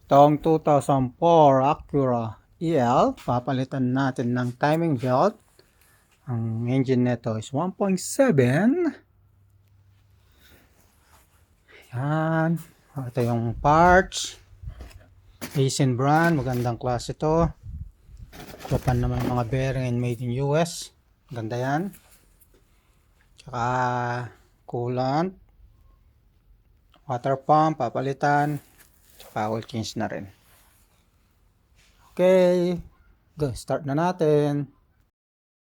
Itong 2004 Acura EL, papalitan natin ng timing belt. Ang engine nito is 1.7. Yan. Ito yung parts. Asian brand, magandang klase ito. Japan naman mga bearing and made in US. Ganda yan. Tsaka coolant. Water pump, papalitan. Tsaka oil change na rin. Okay. Go, start na natin.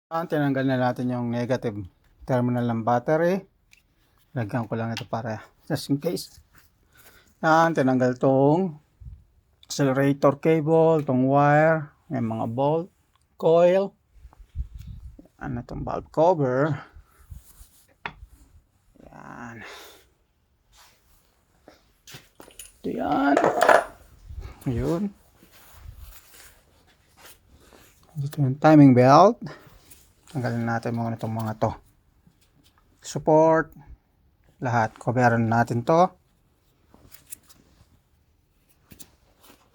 Tinanggal na natin yung negative terminal ng battery. Lagyan ko lang ito para just in case. Yan, tinanggal tong accelerator cable, tong wire, may mga bolt, coil. Ano itong valve cover. Yan. Ito yan. Ayun. Dito yung timing belt. Tanggalin natin muna itong mga to. Support. Lahat. Coveran natin to.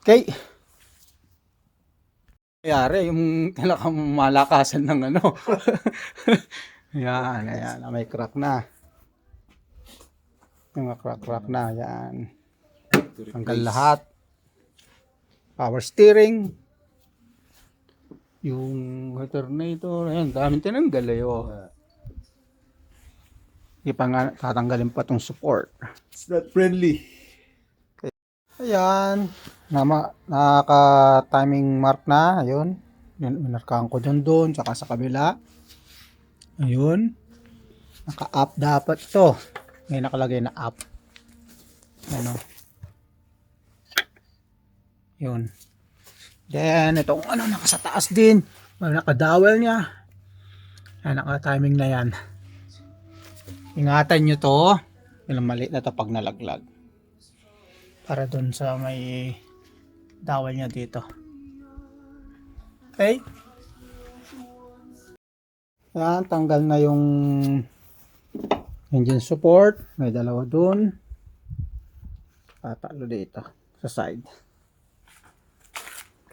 Okay. Kayari yung malakasan ng ano. Yan. Ayan. May crack na. Yung crack na. Yan. Tanggal lahat. Power steering. Yung alternator. Ayan. Daming tinanggal eh. Oh. Hindi pa nga tatanggalin pa itong support. It's not friendly. Ayan. Naka-timing mark na. Ayun. Minarkahan ko doon. Tsaka sa kabila. Ayun. Naka-up dapat ito. May nakalagay na up. Ano. Yun. Then, itong ano, naka sa taas din. Naka-dowel niya. Ayan, naka-timing na yan. Ingatan nyo to. Ilang maliit na to pag nalaglag. Para dun sa may dowel niya dito. Okay. Yan, tanggal na yung engine support. May dalawa dun. Tatalo dito sa side.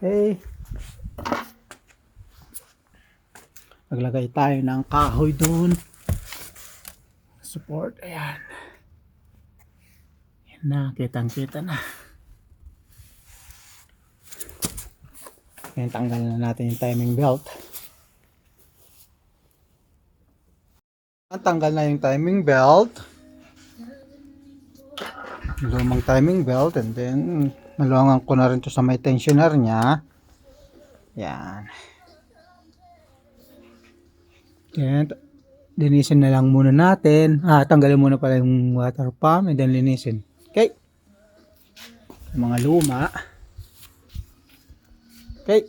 Okay. Naglagay tayo ng kahoy dun. Support. Ayan. Yan na. Kitang-kita na. Ayan, tanggal na natin yung timing belt. Tanggal na yung timing belt. Lumang timing belt. And then, naluangan ko na rin to sa may tensioner niya. Yan. Yan. Linisin na lang muna natin. Tanggalin muna pala yung water pump and then linisin. Okay. Mga luma. Okay.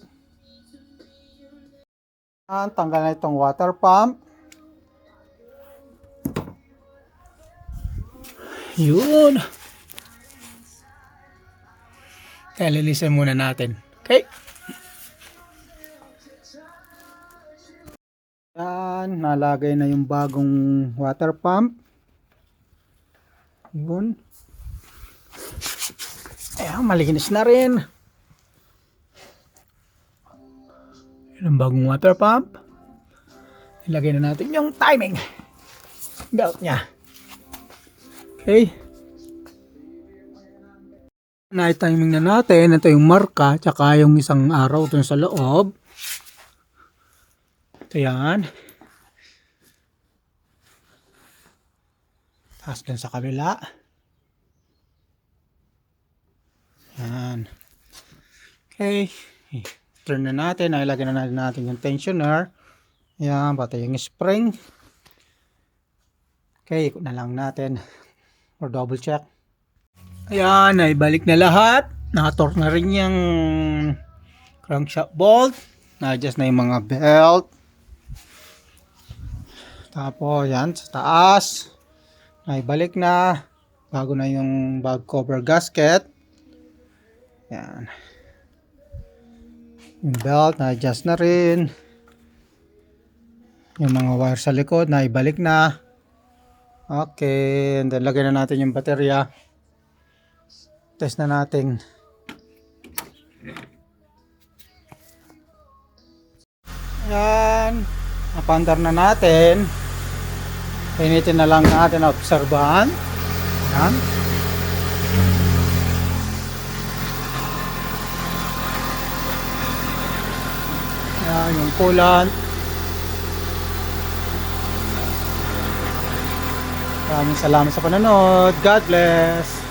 Tanggal na itong water pump. Yun. Kaya linisin muna natin. Okay. Yan, nalagay na yung bagong water pump. Yun. Ayan, malinis na rin. Yan ang bagong water pump. Ilagay na natin yung timing belt niya. Okay. Na-timing na natin. Ito yung marka, tsaka yung isang araw dun sa loob. Ito yan. Tapos dun sa kabila. Yan. Okay. Turn na natin. Ilagay na natin yung tensioner. Yan. Pati yung spring. Okay. Ikot na lang natin. Or double check. Ayan. Naibalik na lahat. Nakatorque na rin yung crankshaft bolt. Na-adjust na yung mga belt. Tapos yan sa taas. Naibalik na. Bago na yung bag cover gasket. Yan. Yung belt na-adjust na rin. Yung mga wire sa likod naibalik na. Okay. And then lagyan na natin yung baterya. Test na natin Yan. Napandar na natin. Initin na lang natin na obserbahan. Yan. Yan yung coolant. Maraming salamat sa panonood. God bless.